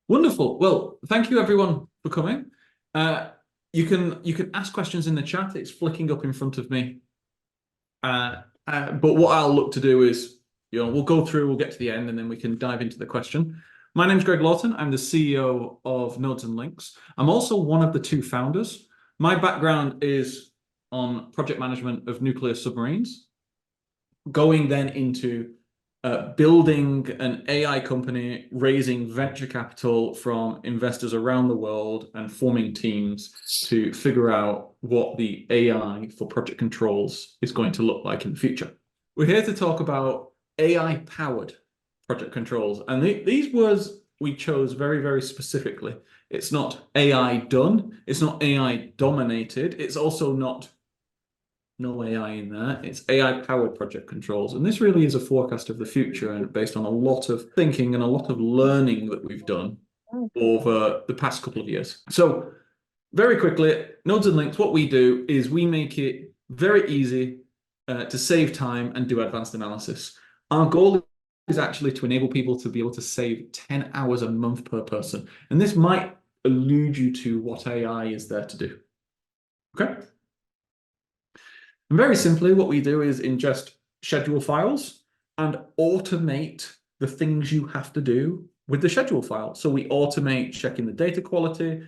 Wonderful. Well, thank you everyone for coming. You can ask questions in the chat. It's flicking up in front of me. But what I'll look to do is, we'll go through, we'll get to the end, and then we can dive into the question. My name's Greg Lawton. I'm the CEO of Nodes and Links. I'm also one of the two founders. My background is on project management of nuclear submarines, going then into building an AI company, raising venture capital from investors around the world, and forming teams to figure out what the AI for project controls is going to look like in the future. We're here to talk about AI-powered project controls. And these words we chose very, very specifically. It's not AI done. It's not AI dominated. It's also not no AI in there. It's AI-powered project controls. And this really is a forecast of the future and based on a lot of thinking and a lot of learning that we've done over the past couple of years. So very quickly, Nodes and Links, what we do is we make it very easy to save time and do advanced analysis. Our goal is actually to enable people to be able to save 10 hours a month per person. And this might allude you to what AI is there to do. Okay? And very simply, what we do is ingest schedule files and automate the things you have to do with the schedule file. So we automate checking the data quality,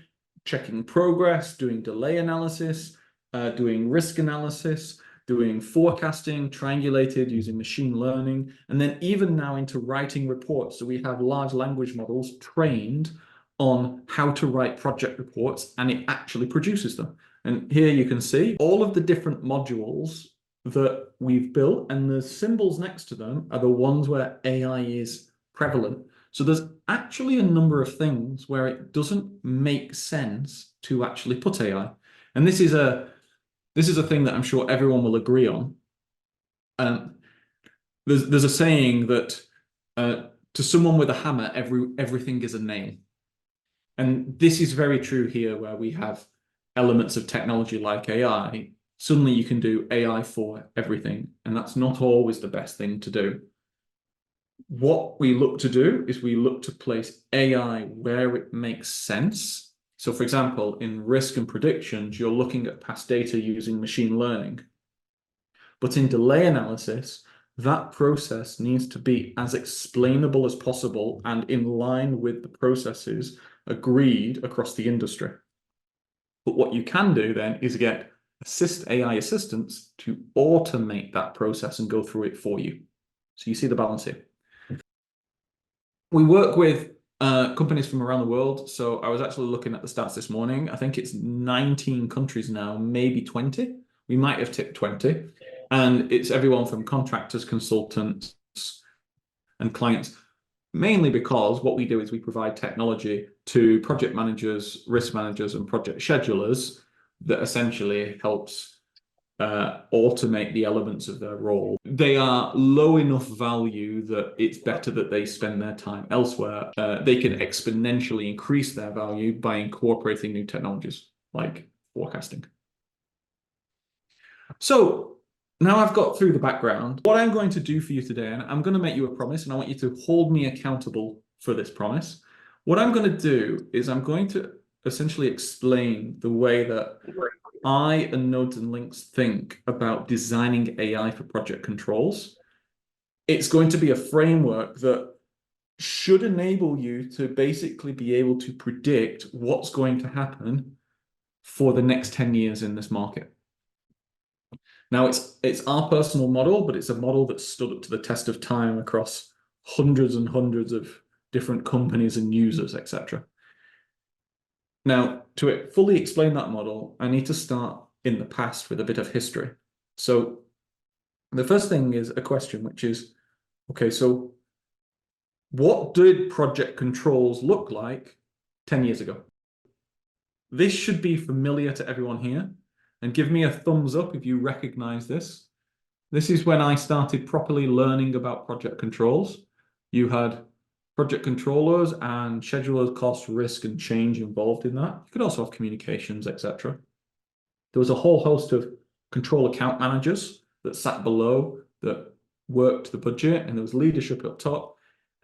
checking progress, doing delay analysis, doing risk analysis, doing forecasting, triangulated using machine learning, and then even now into writing reports. So we have large language models trained on how to write project reports, and it actually produces them. And here you can see all of the different modules that we've built, and the symbols next to them are the ones where AI is prevalent. So there's actually a number of things where it doesn't make sense to actually put AI. And this is a thing that I'm sure everyone will agree on. There's a saying that to someone with a hammer, everything is a nail. And this is very true here, where we have elements of technology like AI. Suddenly you can do AI for everything, and that's not always the best thing to do. What we look to do is we look to place AI where it makes sense. So for example, in risk and predictions, you're looking at past data using machine learning. But in delay analysis, that process needs to be as explainable as possible and in line with the processes agreed across the industry. But what you can do then is get AI assistants to automate that process and go through it for you. So you see the balance here. We work with companies from around the world. So I was actually looking at the stats this morning. I think it's 19 countries now, maybe 20. We might have tipped 20. And it's everyone from contractors, consultants, and clients. Mainly because what we do is we provide technology to project managers, risk managers, and project schedulers that essentially helps automate the elements of their role. They are low enough value that it's better that they spend their time elsewhere. They can exponentially increase their value by incorporating new technologies like forecasting. So now I've got through the background. What I'm going to do for you today, and I'm going to make you a promise, and I want you to hold me accountable for this promise. What I'm going to do is I'm going to essentially explain the way that I and Nodes and Links think about designing AI for project controls. It's going to be a framework that should enable you to basically be able to predict what's going to happen for the next 10 years in this market. Now, it's our personal model, but it's a model that stood up to the test of time across hundreds and hundreds of different companies and users, etc. Now, to fully explain that model, I need to start in the past with a bit of history. So the first thing is a question, which is, okay, so what did project controls look like 10 years ago? This should be familiar to everyone here. And give me a thumbs up if you recognize this. This is when I started properly learning about project controls. You had project controllers and schedulers, cost, risk, and change involved in that. You could also have communications, etc. There was a whole host of control account managers that sat below that worked the budget, and there was leadership up top.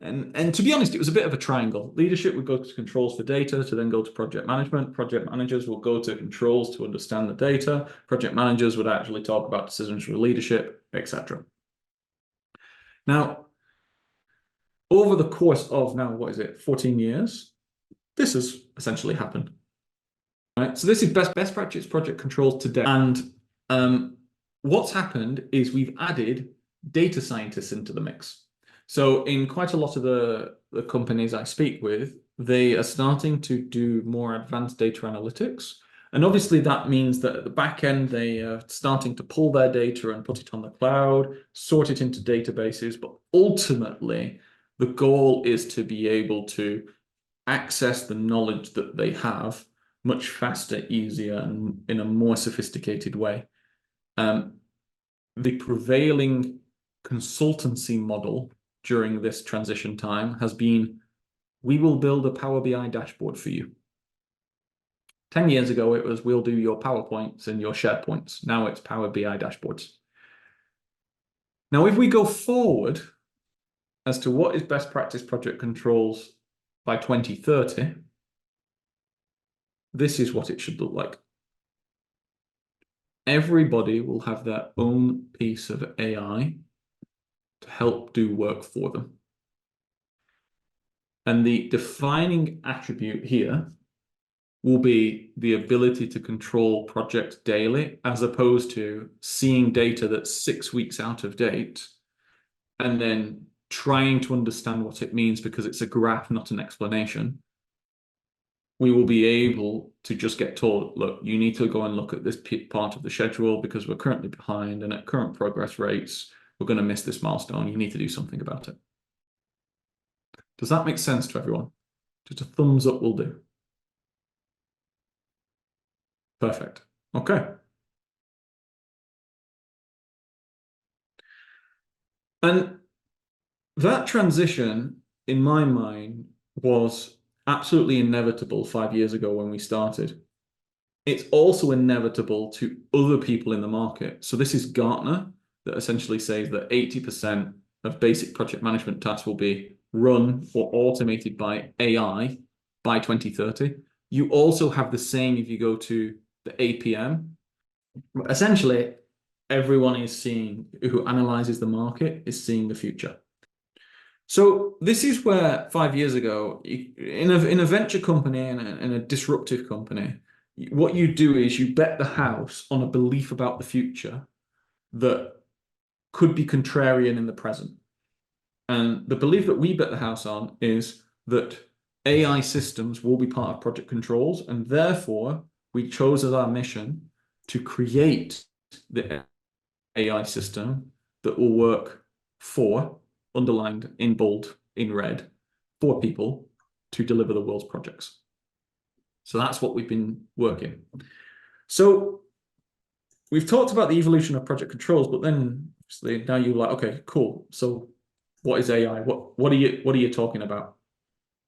And to be honest, it was a bit of a triangle. Leadership would go to controls for data to then go to project management. Project managers will go to controls to understand the data. Project managers would actually talk about decisions for leadership, etc. Now, over the course of now, 14 years, this has essentially happened. Right? So this is best practice project controls today. And what's happened is we've added data scientists into the mix. So in quite a lot of the companies I speak with, they are starting to do more advanced data analytics. And obviously that means that at the back end, they are starting to pull their data and put it on the cloud, sort it into databases. But ultimately, the goal is to be able to access the knowledge that they have much faster, easier, and in a more sophisticated way. The prevailing consultancy model during this transition time has been, we will build a Power BI dashboard for you. 10 years ago, it was, we'll do your PowerPoints and your SharePoints. Now it's Power BI dashboards. Now, if we go forward as to what is best practice project controls by 2030, this is what it should look like. Everybody will have their own piece of AI to help do work for them. And the defining attribute here will be the ability to control projects daily, as opposed to seeing data that's 6 weeks out of date and then trying to understand what it means because it's a graph, not an explanation. We will be able to just get told, look, you need to go and look at this part of the schedule because we're currently behind, and at current progress rates, we're going to miss this milestone. You need to do something about it. Does that make sense to everyone? Just a thumbs up will do. Perfect. Okay. And that transition, in my mind, was absolutely inevitable 5 years ago when we started. It's also inevitable to other people in the market. So this is Gartner that essentially says that 80% of basic project management tasks will be run or automated by AI by 2030. You also have the same if you go to the APM. Essentially, everyone is seeing, who analyzes the market, is seeing the future. So this is where 5 years ago, in a venture company and a disruptive company, what you do is you bet the house on a belief about the future that could be contrarian in the present. And the belief that we bet the house on is that AI systems will be part of project controls, and therefore we chose as our mission to create the AI system that will work for, underlined in bold, in red, for people to deliver the world's projects. So that's what we've been working. So we've talked about the evolution of project controls, but then obviously now you're like, okay, cool. So what is AI? What are you talking about?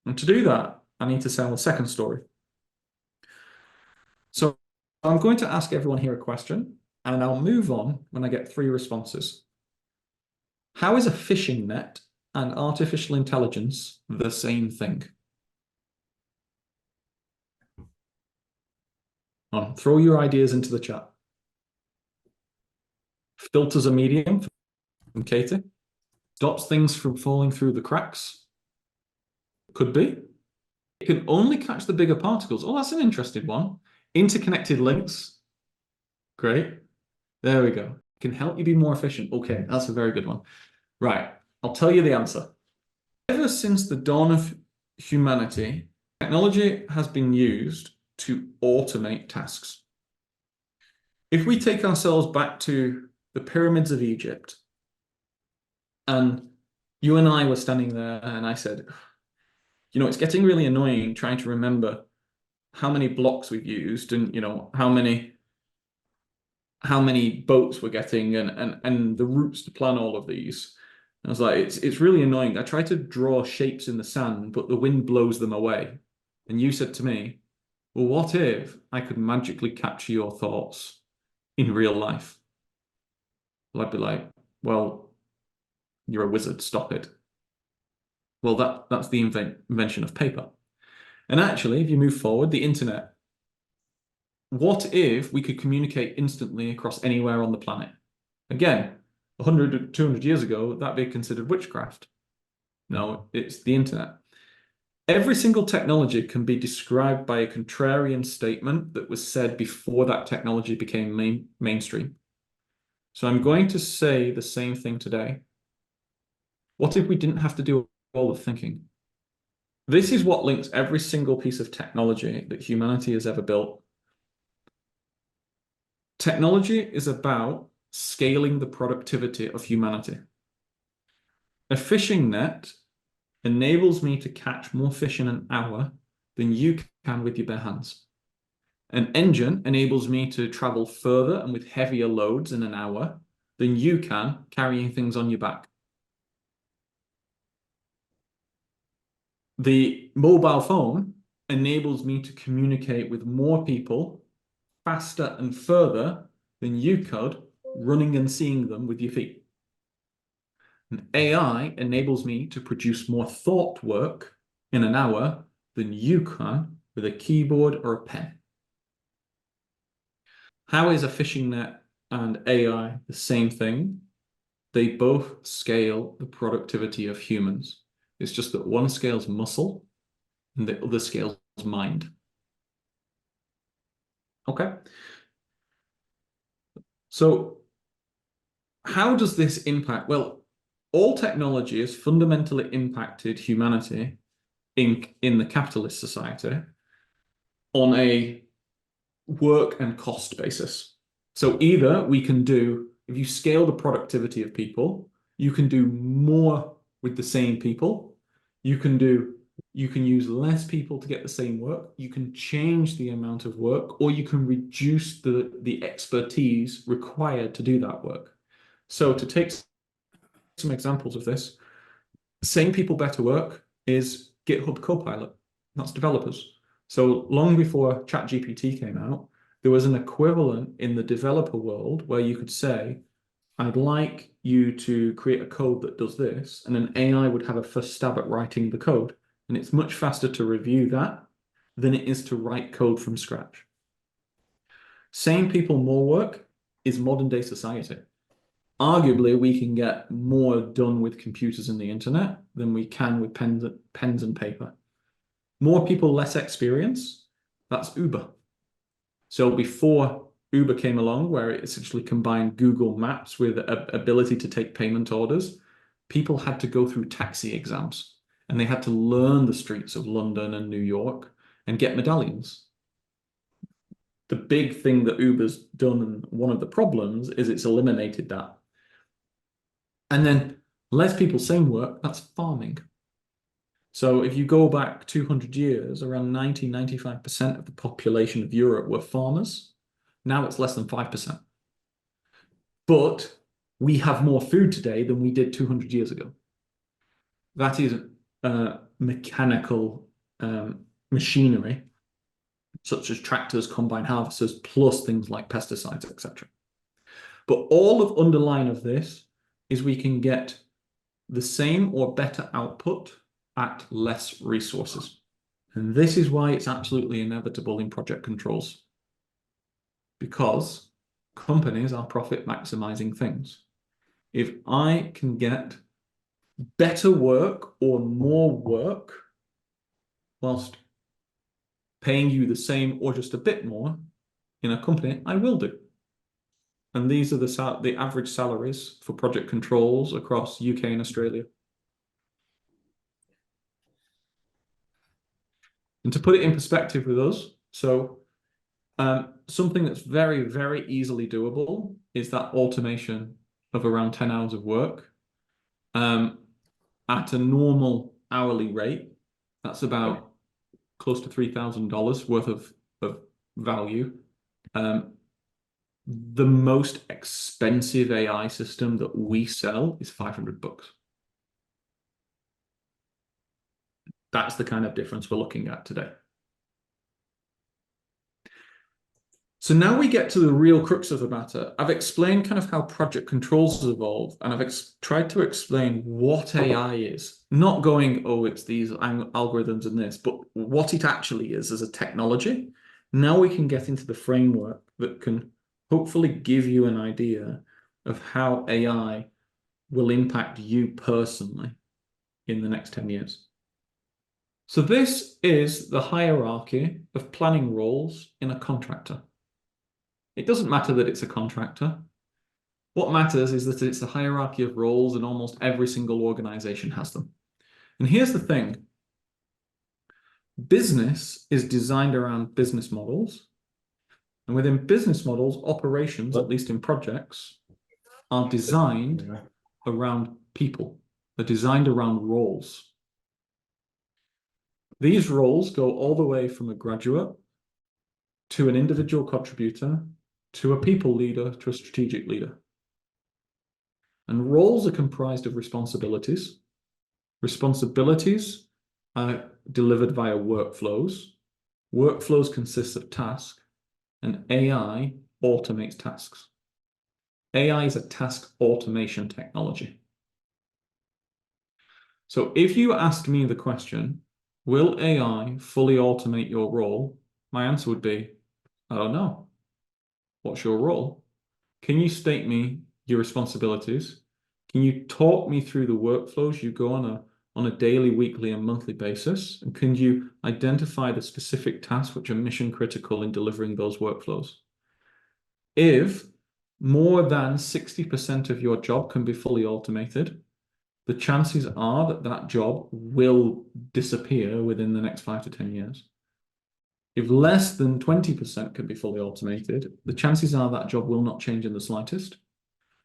And to do that, I need to tell a second story. So I'm going to ask everyone here a question, and I'll move on when I get 3 responses. How is a fishing net and artificial intelligence the same thing? Throw your ideas into the chat. Filters a medium from Katie. Stops things from falling through the cracks. Could be. It can only catch the bigger particles. Oh, that's an interesting one. Interconnected links. Great. There we go. It can help you be more efficient. Okay, that's a very good one. Right, I'll tell you the answer. Ever since the dawn of humanity, technology has been used to automate tasks. If we take ourselves back to the pyramids of Egypt, and you and I were standing there, and I said, you know, it's getting really annoying trying to remember how many blocks we've used and, you know, how many boats we're getting and the routes to plan all of these. And I was like, it's really annoying. I try to draw shapes in the sand, but the wind blows them away. And you said to me, well, what if I could magically capture your thoughts in real life? Well, I'd be like, well, you're a wizard, stop it. Well, that's the invention of paper. And actually, if you move forward, the internet, what if we could communicate instantly across anywhere on the planet? Again, 100, 200 years ago, that'd be considered witchcraft. No, it's the internet. Every single technology can be described by a contrarian statement that was said before that technology became mainstream. So I'm going to say the same thing today. What if we didn't have to do all the thinking? This is what links every single piece of technology that humanity has ever built. Technology is about scaling the productivity of humanity. A fishing net enables me to catch more fish in an hour than you can with your bare hands. An engine enables me to travel further and with heavier loads in an hour than you can carrying things on your back. The mobile phone enables me to communicate with more people faster and further than you could running and seeing them with your feet. And AI enables me to produce more thought work in an hour than you can with a keyboard or a pen. How is a fishing net and AI the same thing? They both scale the productivity of humans. It's just that one scales muscle and the other scales mind. Okay. So how does this impact? Well, all technology has fundamentally impacted humanity in the capitalist society on a work and cost basis. So either we can do, if you scale the productivity of people, you can do more with the same people. You can use less people to get the same work. You can change the amount of work, or you can reduce the expertise required to do that work. So to take some examples of this, same people, better work is GitHub Copilot. That's developers. So long before ChatGPT came out, there was an equivalent in the developer world where you could say, I'd like you to create a code that does this, and an AI would have a first stab at writing the code. And it's much faster to review that than it is to write code from scratch. Same people, more work is modern day society. Arguably, we can get more done with computers and the internet than we can with pens and paper. More people, less experience, that's Uber. So before Uber came along, where it essentially combined Google Maps with ability to take payment orders, people had to go through taxi exams and they had to learn the streets of London and New York and get medallions. The big thing that Uber's done, and one of the problems, is it's eliminated that. And then less people, same work, that's farming. So if you go back 200 years, around 95% of the population of Europe were farmers. Now it's less than 5%. But we have more food today than we did 200 years ago. That is mechanical machinery, such as tractors, combine harvesters, plus things like pesticides, etc. But all of underlying of this is we can get the same or better output at less resources. And this is why it's absolutely inevitable in project controls. Because companies are profit maximizing things. If I can get better work or more work whilst paying you the same or just a bit more in a company, I will do. And these are the average salaries for project controls across UK and Australia. And to put it in perspective with us, so something that's very, very easily doable is that automation of around 10 hours of work. At a normal hourly rate, that's about close to $3,000 worth of value. The most expensive AI system that we sell is $500. That's the kind of difference we're looking at today. So now we get to the real crux of the matter. I've explained kind of how project controls has evolved, and I've tried to explain what AI is. Not going, oh, it's these algorithms and this, but what it actually is as a technology. Now we can get into the framework that can hopefully give you an idea of how AI will impact you personally in the next 10 years. So this is the hierarchy of planning roles in a contractor. It doesn't matter that it's a contractor. What matters is that it's a hierarchy of roles and almost every single organization has them. And here's the thing. Business is designed around business models. And within business models, operations, at least in projects, are designed around people. They're designed around roles. These roles go all the way from a graduate to an individual contributor to a people leader to a strategic leader. And roles are comprised of responsibilities. Responsibilities are delivered via workflows. Workflows consist of tasks, and AI automates tasks. AI is a task automation technology. So if you asked me the question, will AI fully automate your role? My answer would be, I don't know. What's your role? Can you state me your responsibilities? Can you talk me through the workflows you go on a daily, weekly, and monthly basis? And can you identify the specific tasks which are mission critical in delivering those workflows? If more than 60% of your job can be fully automated, the chances are that that job will disappear within the next 5 to 10 years. If less than 20% can be fully automated, the chances are that job will not change in the slightest.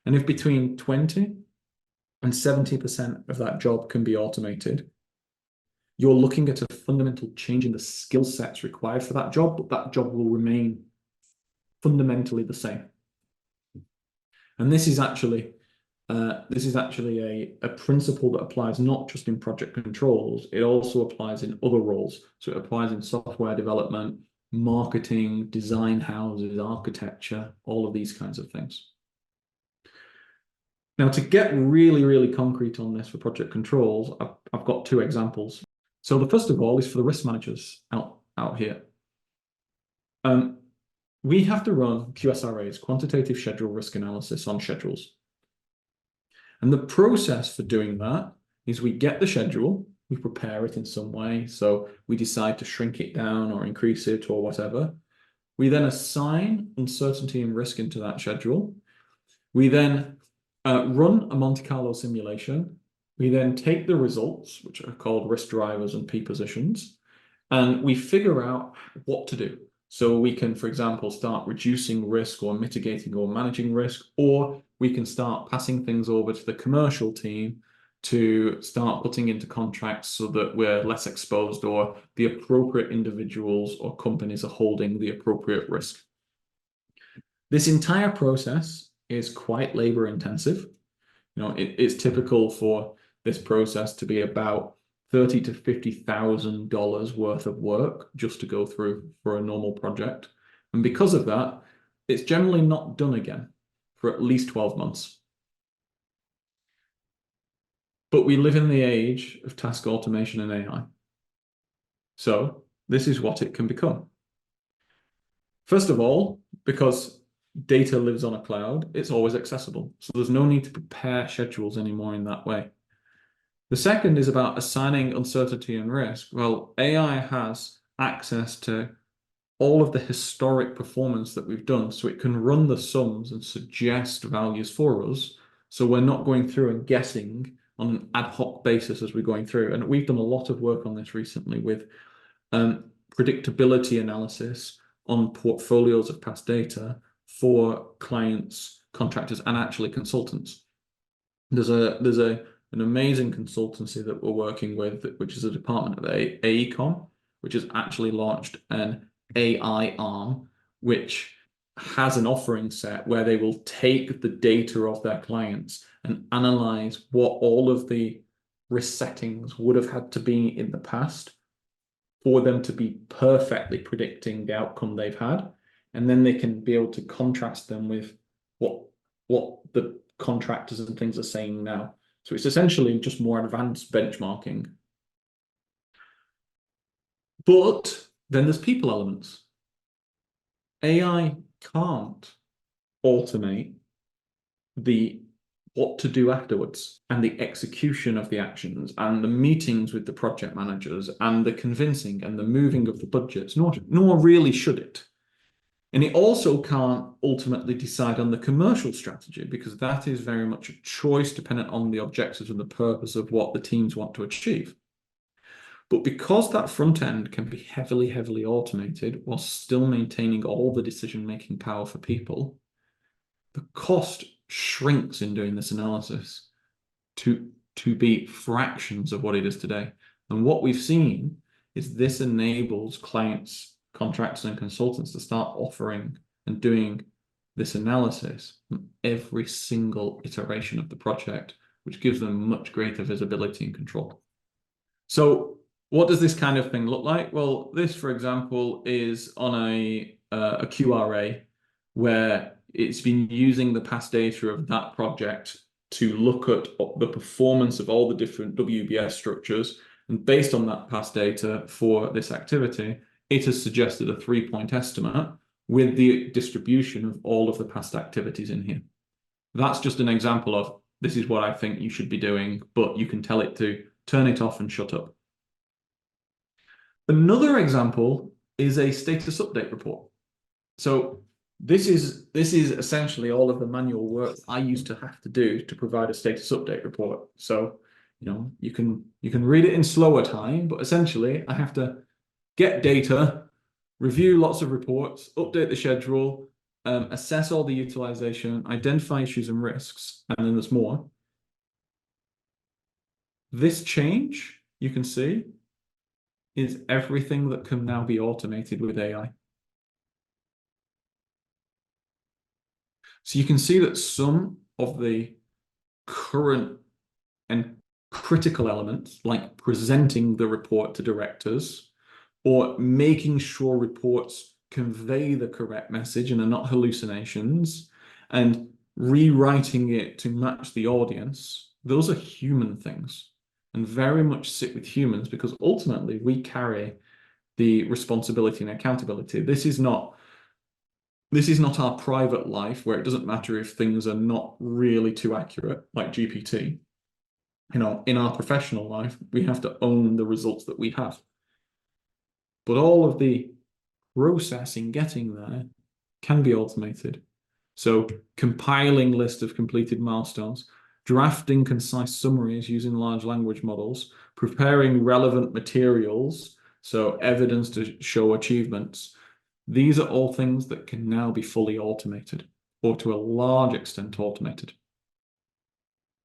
And if between 20 and 70% of that job can be automated, you're looking at a fundamental change in the skill sets required for that job, but that job will remain fundamentally the same. And this is actually a principle that applies not just in project controls, it also applies in other roles. So it applies in software development, marketing, design houses, architecture, all of these kinds of things. Now, to get really, really concrete on this for project controls, I've got 2 examples. So the first of all is for the risk managers out here. We have to run QSRAs, quantitative schedule risk analysis, on schedules. And the process for doing that is we get the schedule, we prepare it in some way. So we decide to shrink it down or increase it or whatever. We then assign uncertainty and risk into that schedule. We then run a Monte Carlo simulation. We then take the results, which are called risk drivers and P positions, and we figure out what to do. So we can, for example, start reducing risk or mitigating or managing risk, or we can start passing things over to the commercial team to start putting into contracts so that we're less exposed, or the appropriate individuals or companies are holding the appropriate risk. This entire process is quite labor intensive. It's typical for this process to be about $30,000 to $50,000 worth of work just to go through for a normal project. And because of that, it's generally not done again for at least 12 months. But we live in the age of task automation and AI. So this is what it can become. First of all, because data lives on a cloud, it's always accessible. So there's no need to prepare schedules anymore in that way. The second is about assigning uncertainty and risk. Well, AI has access to all of the historic performance that we've done, so it can run the sums and suggest values for us. So we're not going through and guessing on an ad hoc basis as we're going through. And we've done a lot of work on this recently with predictability analysis on portfolios of past data for clients, contractors, and actually consultants. There's an amazing consultancy that we're working with, which is a department of AECOM, which has actually launched an AI arm, which has an offering set where they will take the data of their clients and analyze what all of the risk settings would have had to be in the past for them to be perfectly predicting the outcome they've had, and then they can be able to contrast them with what the contractors and things are saying now. So it's essentially just more advanced benchmarking. But then there's people elements. AI can't automate the what to do afterwards and the execution of the actions and the meetings with the project managers and the convincing and the moving of the budgets, nor really should it. And it also can't ultimately decide on the commercial strategy, because that is very much a choice dependent on the objectives and the purpose of what the teams want to achieve. But because that front end can be heavily, heavily automated while still maintaining all the decision-making power for people, the cost shrinks in doing this analysis to be fractions of what it is today. And what we've seen is this enables clients, contractors, and consultants to start offering and doing this analysis on every single iteration of the project, which gives them much greater visibility and control. So what does this kind of thing look like? Well, this, for example, is on a QRA where it's been using the past data of that project to look at the performance of all the different WBS structures. And based on that past data for this activity, it has suggested a 3-point estimate with the distribution of all of the past activities in here. That's just an example of, this is what I think you should be doing, but you can tell it to turn it off and shut up. Another example is a status update report. So this is essentially all of the manual work I used to have to do to provide a status update report. So, you can read it in slower time, but essentially I have to get data, review lots of reports, update the schedule, assess all the utilization, identify issues and risks, and then there's more. This change, you can see, is everything that can now be automated with AI. So you can see that some of the current and critical elements, like presenting the report to directors or making sure reports convey the correct message and are not hallucinations, and rewriting it to match the audience, those are human things and very much sit with humans, because ultimately we carry the responsibility and accountability. This is not our private life where it doesn't matter if things are not really too accurate, like GPT. In our professional life, we have to own the results that we have. But all of the process in getting there can be automated. So compiling list of completed milestones, drafting concise summaries using large language models, preparing relevant materials, so evidence to show achievements. These are all things that can now be fully automated, or to a large extent automated.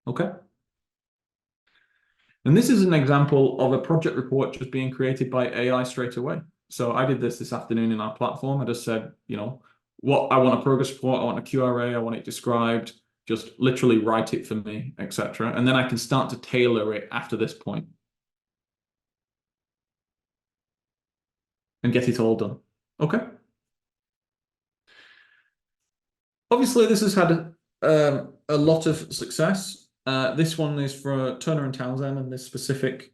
Okay? And this is an example of a project report just being created by AI straight away. So I did this afternoon in our platform. I just said, what I want a progress report, I want a QRA, I want it described, just literally write it for me, etc. And then I can start to tailor it after this point and get it all done. Okay. Obviously, this has had a lot of success. This one is for Turner and Townsend, and this specific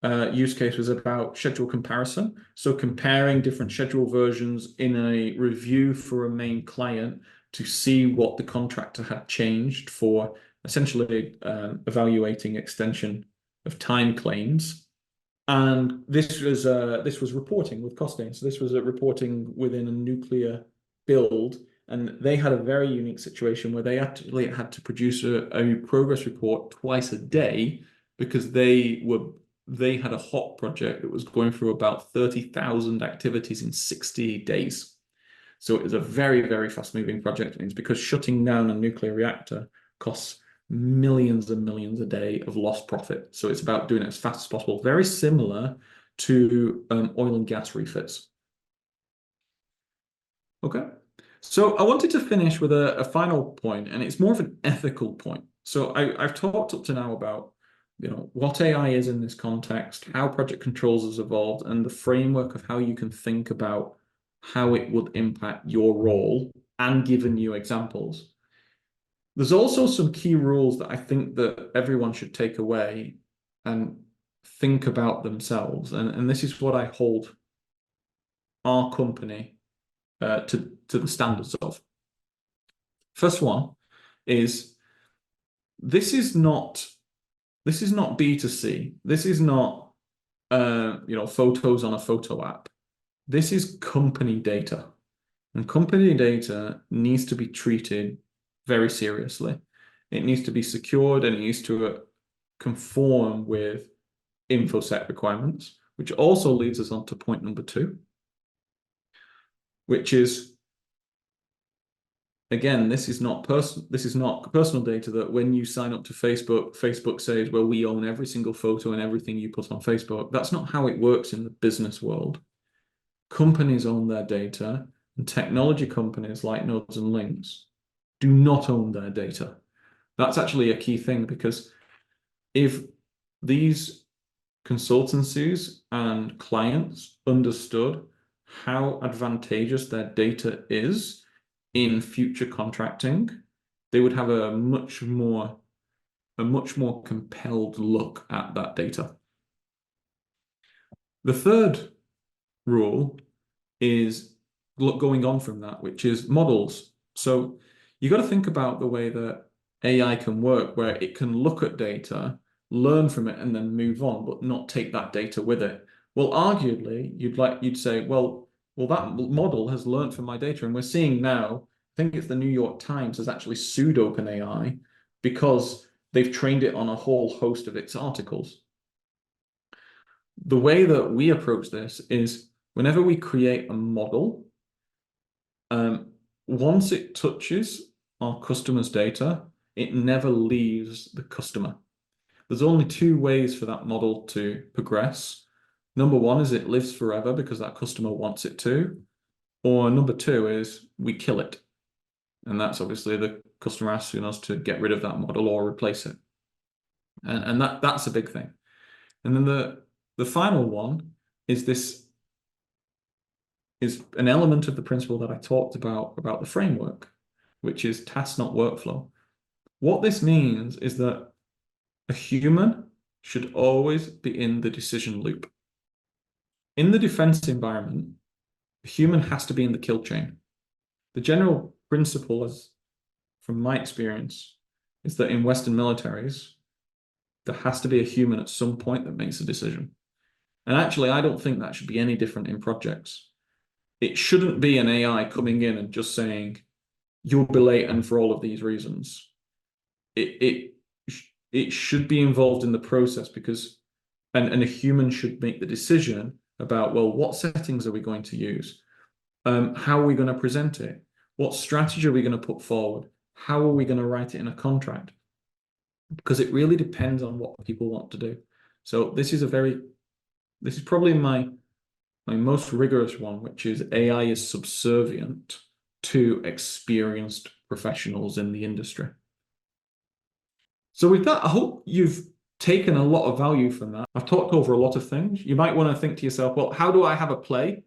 use case was about schedule comparison. So comparing different schedule versions in a review for a main client to see what the contractor had changed for essentially evaluating extension of time claims. And this was reporting with costing. So this was a reporting within a nuclear build. And they had a very unique situation where they actually had to produce a progress report twice a day, because they had a hot project that was going through about 30,000 activities in 60 days. So it was a very, very fast-moving project. And it's because shutting down a nuclear reactor costs millions and millions a day of lost profit. So it's about doing it as fast as possible. Very similar to oil and gas refits. Okay. So I wanted to finish with a final point, and it's more of an ethical point. So I've talked up to now about what AI is in this context, how project controls has evolved, and the framework of how you can think about how it would impact your role and given you examples. There's also some key rules that I think that everyone should take away and think about themselves. And this is what I hold our company to the standards of. First one is this is not B2C. This is not photos on a photo app. This is company data. And company data needs to be treated very seriously. It needs to be secured and it needs to conform with InfoSec requirements, which also leads us on to point number 2, which is, again, this is not personal data that when you sign up to Facebook, Facebook says, well, we own every single photo and everything you put on Facebook. That's not how it works in the business world. Companies own their data, and technology companies like Nodes and Links do not own their data. That's actually a key thing, because if these consultancies and clients understood how advantageous their data is in future contracting, they would have a much more compelled look at that data. The third rule is going on from that, which is models. So you got to think about the way that AI can work, where it can look at data, learn from it, and then move on, but not take that data with it. Well, arguably, you'd say, well, that model has learned from my data, and we're seeing now, I think it's the New York Times has actually sued OpenAI because they've trained it on a whole host of its articles. The way that we approach this is whenever we create a model, once it touches our customer's data, it never leaves the customer. There's only 2 ways for that model to progress. Number 1 is it lives forever because that customer wants it to, or number 2 is we kill it. And that's obviously the customer asking us to get rid of that model or replace it. And that's a big thing. And then the final one is this is an element of the principle that I talked about the framework, which is task, not workflow. What this means is that a human should always be in the decision loop. In the defense environment, a human has to be in the kill chain. The general principle, as from my experience, is that in Western militaries, there has to be a human at some point that makes a decision. And actually, I don't think that should be any different in projects. It shouldn't be an AI coming in and just saying, you'll be late and for all of these reasons. It should be involved in the process, because and a human should make the decision about, well, what settings are we going to use? How are we going to present it? What strategy are we going to put forward? How are we going to write it in a contract? Because it really depends on what people want to do. So this is probably my most rigorous one, which is AI is subservient to experienced professionals in the industry. So with that, I hope you've taken a lot of value from that. I've talked over a lot of things. You might want to think to yourself, well, how do I have a play?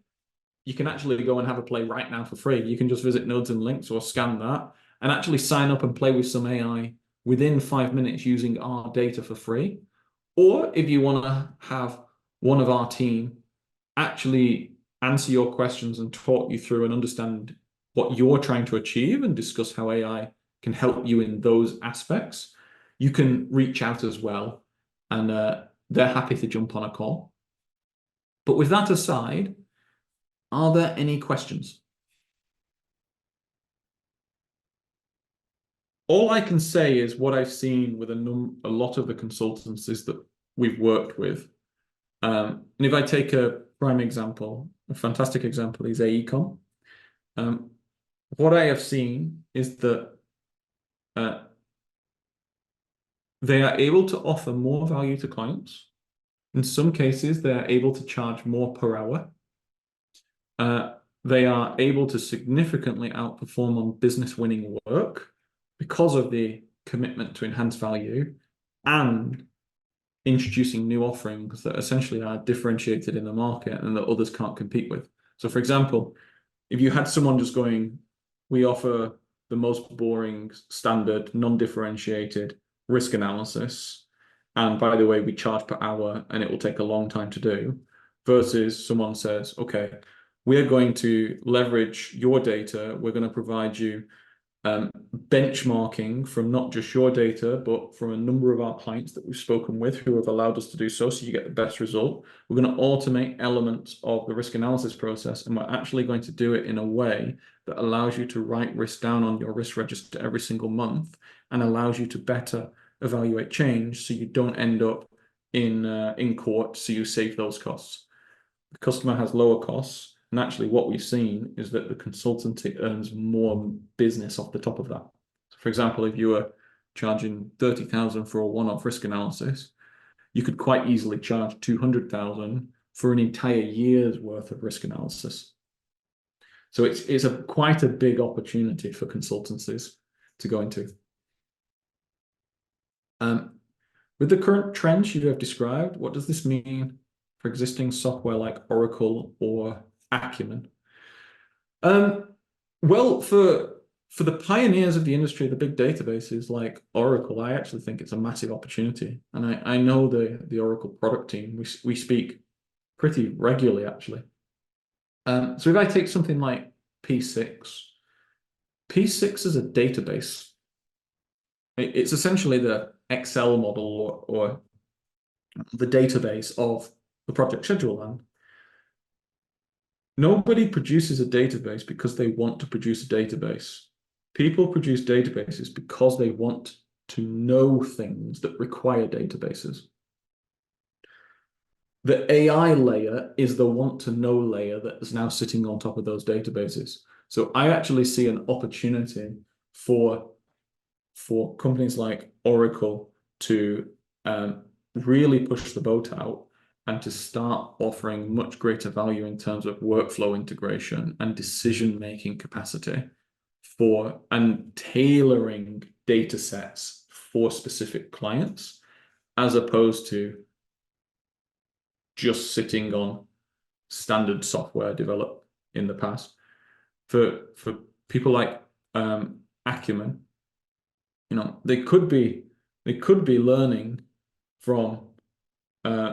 You can actually go and have a play right now for free. You can just visit Nodes and Links or scan that and actually sign up and play with some AI within 5 minutes using our data for free. Or if you want to have one of our team actually answer your questions and talk you through and understand what you're trying to achieve and discuss how AI can help you in those aspects, you can reach out as well, and they're happy to jump on a call. But with that aside, are there any questions? All I can say is what I've seen with a lot of the consultancies that we've worked with. And if I take a prime example, a fantastic example is AECOM. What I have seen is that they are able to offer more value to clients. In some cases, they are able to charge more per hour. They are able to significantly outperform on business winning work because of the commitment to enhance value and introducing new offerings that essentially are differentiated in the market and that others can't compete with. So for example, if you had someone just going, we offer the most boring, standard, non-differentiated risk analysis, and by the way, we charge per hour and it will take a long time to do, versus someone says, okay, we're going to leverage your data, we're going to provide you benchmarking from not just your data, but from a number of our clients that we've spoken with who have allowed us to do so, so you get the best result. We're going to automate elements of the risk analysis process, and we're actually going to do it in a way that allows you to write risk down on your risk register every single month and allows you to better evaluate change so you don't end up in court, so you save those costs. The customer has lower costs. And actually what we've seen is that the consultancy earns more business off the top of that. So for example, if you were charging 30,000 for a one-off risk analysis, you could quite easily charge 200,000 for an entire year's worth of risk analysis. So it's quite a big opportunity for consultancies to go into. With the current trends you have described, what does this mean for existing software like Oracle or Acumen? Well, for the pioneers of the industry, the big databases like Oracle, I actually think it's a massive opportunity. And I know the Oracle product team, we speak pretty regularly, actually. So if I take something like P6, P6 is a database. It's essentially the Excel model or the database of the project schedule land. Nobody produces a database because they want to produce a database. People produce databases because they want to know things that require databases. The AI layer is the want to know layer that is now sitting on top of those databases. So I actually see an opportunity for companies like Oracle to really push the boat out and to start offering much greater value in terms of workflow integration and decision-making capacity and tailoring data sets for specific clients, as opposed to just sitting on standard software developed in the past. For people like Acumen, they could be learning from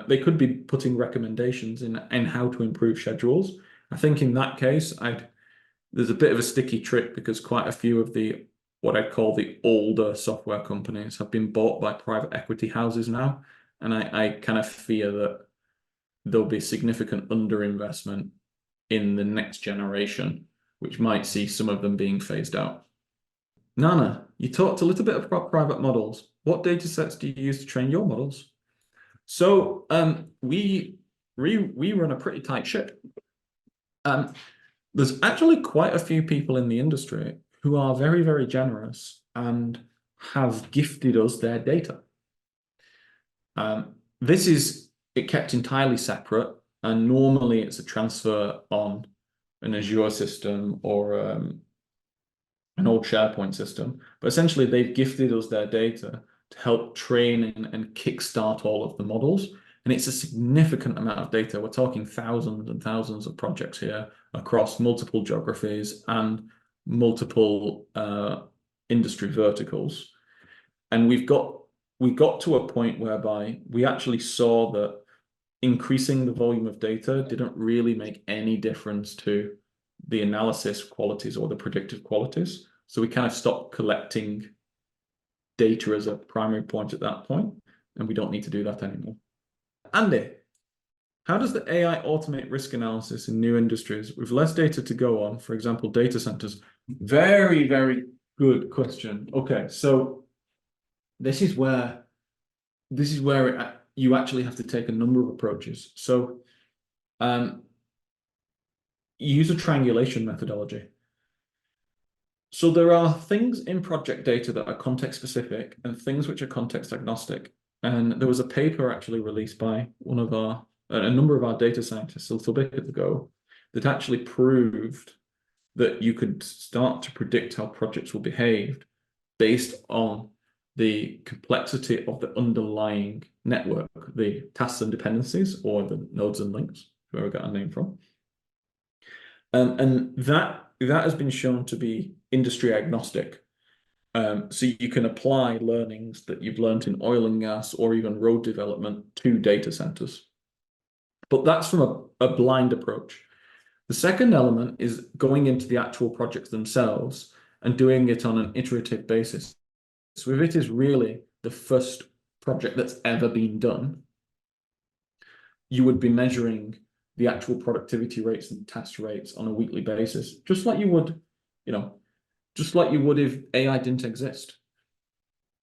they could be putting recommendations in how to improve schedules. I think in that case, there's a bit of a sticky trick because quite a few of what I'd call the older software companies have been bought by private equity houses now. And I kind of fear that there'll be significant underinvestment in the next generation, which might see some of them being phased out. Nana, you talked a little bit about private models. What data sets do you use to train your models? So we run a pretty tight ship. There's actually quite a few people in the industry who are very, very generous and have gifted us their data. This is kept entirely separate, and normally it's a transfer on an Azure system or an old SharePoint system. But essentially, they've gifted us their data to help train and kickstart all of the models. And it's a significant amount of data. We're talking thousands and thousands of projects here across multiple geographies and multiple industry verticals. And we got to a point whereby we actually saw that increasing the volume of data didn't really make any difference to the analysis qualities or the predictive qualities. So we kind of stopped collecting data as a primary point at that point, and we don't need to do that anymore. Andy, how does the AI automate risk analysis in new industries with less data to go on, for example, data centers? Very, very good question. Okay, so this is where you actually have to take a number of approaches. So use a triangulation methodology. So there are things in project data that are context specific and things which are context agnostic. And there was a paper actually released by a number of our data scientists a little bit ago that actually proved that you could start to predict how projects will behave based on the complexity of the underlying network, the tasks and dependencies, or the nodes and links, where we got our name from. And that has been shown to be industry agnostic. So you can apply learnings that you've learned in oil and gas or even road development to data centers. But that's from a blind approach. The second element is going into the actual projects themselves and doing it on an iterative basis. So if it is really the first project that's ever been done, you would be measuring the actual productivity rates and test rates on a weekly basis, just like you would, just like you would if AI didn't exist.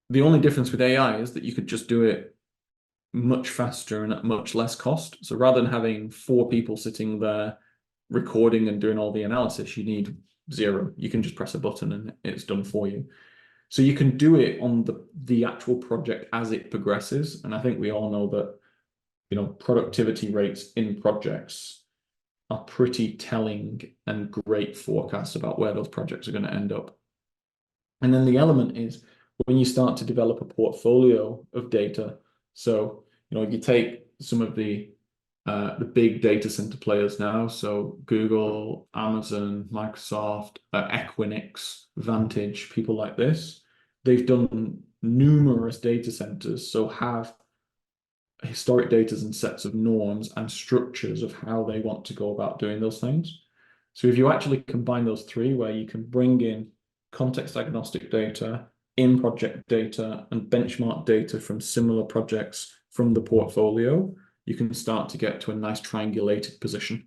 The only difference with AI is that you could just do it much faster and at much less cost. So rather than having 4 people sitting there recording and doing all the analysis, you need 0. You can just press a button and it's done for you. So you can do it on the actual project as it progresses. And I think we all know that, productivity rates in projects are pretty telling and great forecasts about where those projects are going to end up. And then the element is when you start to develop a portfolio of data. So, if you take some of the big data center players now, so Google, Amazon, Microsoft, Equinix, Vantage, people like this, they've done numerous data centers, so have historic data and sets of norms and structures of how they want to go about doing those things. So if you actually combine those 3, where you can bring in context agnostic data, in-project data, and benchmark data from similar projects from the portfolio, you can start to get to a nice triangulated position.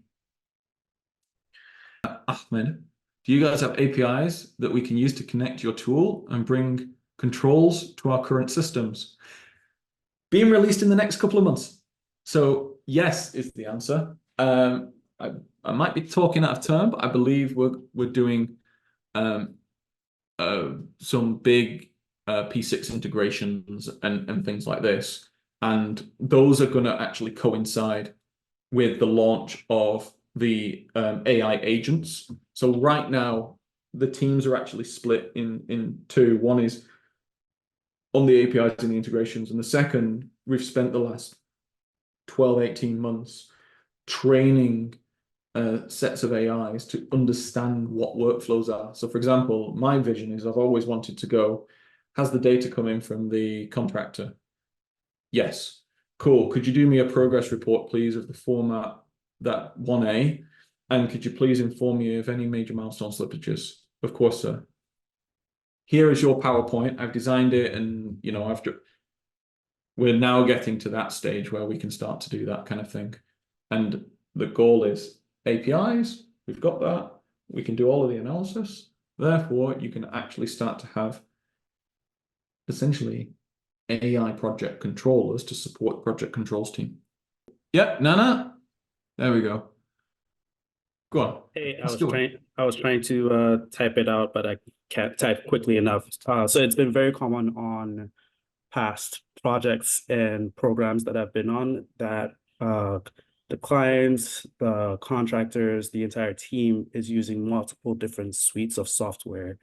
Ahmed, do you guys have APIs that we can use to connect your tool and bring controls to our current systems? Being released in the next couple of months. So yes is the answer. I might be talking out of turn, but I believe we're doing some big P6 integrations and things like this. And those are going to actually coincide with the launch of the AI agents. So right now, the teams are actually split in 2. One is on the APIs and the integrations. And the second, we've spent the last 12, 18 months training sets of AIs to understand what workflows are. So for example, my vision is I've always wanted to go, has the data come in from the contractor? Yes. Cool. Could you do me a progress report, please, of the format that 1A? And could you please inform me of any major milestone slippages? Of course, sir. Here is your PowerPoint. I've designed it, and we're now getting to that stage where we can start to do that kind of thing. And the goal is APIs. We've got that. We can do all of the analysis. Therefore, you can actually start to have essentially AI project controllers to support the project controls team. Yep, Nana. There we go. Go on. Hey, I was trying to type it out, but I can't type quickly enough. So it's been very common on past projects and programs that I've been on that the clients, the contractors, the entire team is using multiple different suites of software.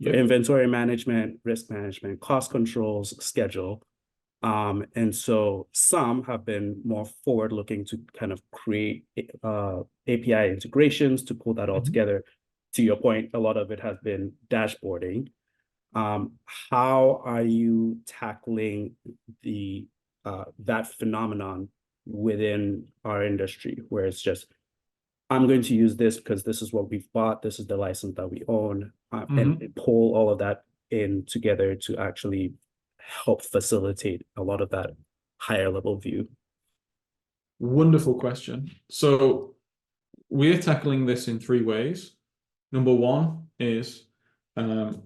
Yep. Inventory management, risk management, cost controls, schedule. And so some have been more forward-looking to kind of create API integrations to pull that all together. To your point, a lot of it has been dashboarding. How are you tackling the that phenomenon within our industry, where it's just, I'm going to use this because this is what we've bought, this is the license that we own, and pull all of that in together to actually help facilitate a lot of that higher level view? Wonderful question. So we're tackling this in 3 ways. Number 1 is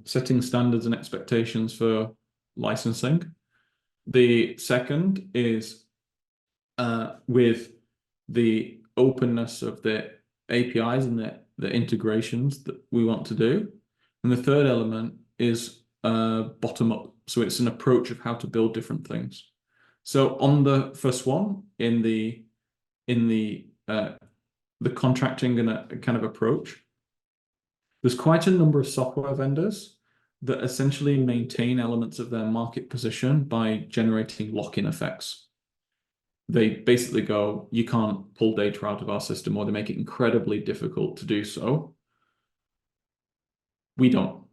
setting standards and expectations for licensing. The second is with the openness of the APIs and the integrations that we want to do. And the third element is bottom up. So it's an approach of how to build different things. So on the first one, in the contracting and a kind of approach, there's quite a number of software vendors that essentially maintain elements of their market position by generating lock-in effects. they basically go, you can't pull data out of our system, or they make it incredibly difficult to do so. We don't.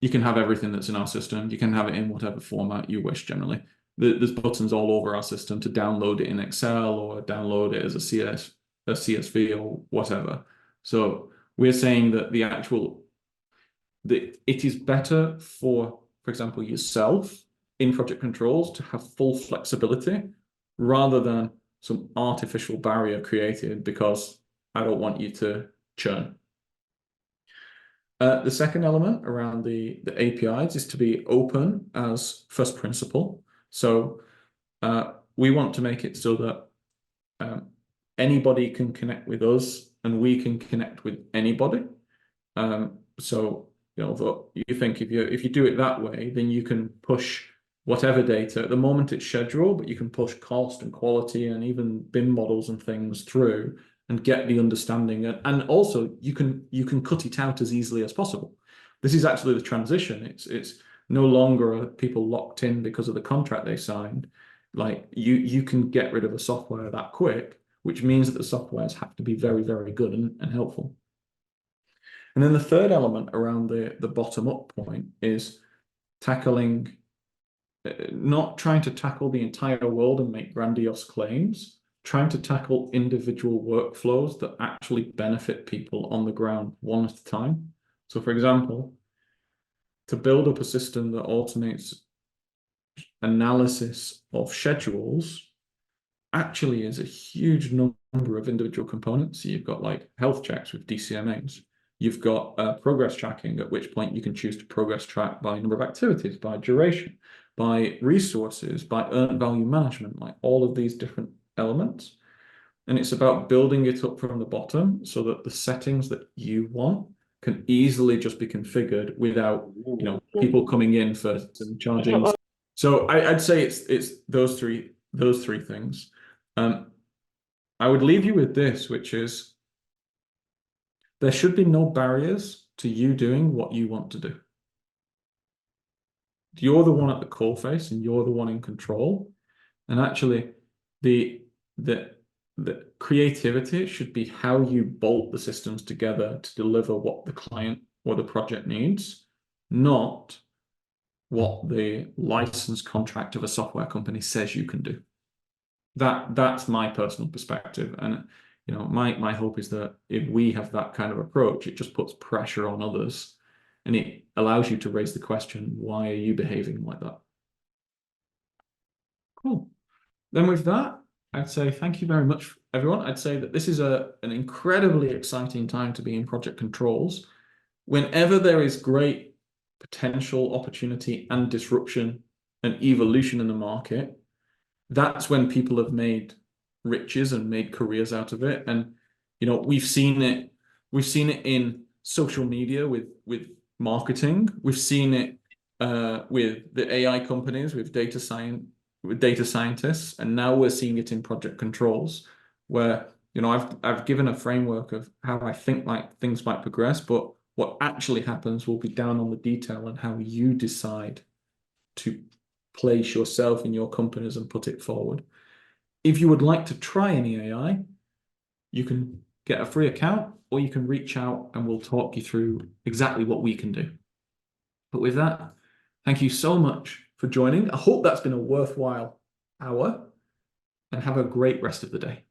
You can have everything that's in our system. You can have it in whatever format you wish generally. There's buttons all over our system to download it in Excel or download it as a CSV or whatever. So we're saying that it is better for example, yourself in project controls to have full flexibility rather than some artificial barrier created because I don't want you to churn. The second element around the APIs is to be open as first principle. So we want to make it so that anybody can connect with us and we can connect with anybody. So you think if you do it that way, then you can push whatever data. At the moment it's scheduled, but you can push cost and quality and even BIM models and things through and get the understanding. And also you can cut it out as easily as possible. This is actually the transition. It's no longer people locked in because of the contract they signed. Like you can get rid of the software that quick, which means that the softwares have to be very, very good and helpful. And then the third element around the bottom-up point is tackling, not trying to tackle the entire world and make grandiose claims, trying to tackle individual workflows that actually benefit people on the ground one at a time. So for example, to build up a system that automates analysis of schedules actually is a huge number of individual components. So you've got like health checks with DCMAs. You've got progress tracking, at which point you can choose to progress track by number of activities, by duration, by resources, by earned value management, like all of these different elements. And it's about building it up from the bottom so that the settings that you want can easily just be configured without people coming in first and charging. So I'd say it's those three things. I would leave you with this, which is there should be no barriers to you doing what you want to do. You're the one at the coalface and you're the one in control. And actually the creativity should be how you bolt the systems together to deliver what the client or the project needs, not what the license contract of a software company says you can do. That's my personal perspective. And my hope is that if we have that kind of approach, it just puts pressure on others and it allows you to raise the question, why are you behaving like that? Cool. Then with that, I'd say thank you very much, everyone. I'd say that this is an incredibly exciting time to be in project controls. Whenever there is great potential opportunity and disruption and evolution in the market, that's when people have made riches and made careers out of it. And we've seen it in social media with marketing. We've seen it with the AI companies, with data scientists, and now we're seeing it in project controls, where I've given a framework of how I think like things might progress, but what actually happens will be down on the detail and how you decide to place yourself in your companies and put it forward. If you would like to try any AI, you can get a free account or you can reach out and we'll talk you through exactly what we can do. But with that, thank you so much for joining. I hope that's been a worthwhile hour and have a great rest of the day.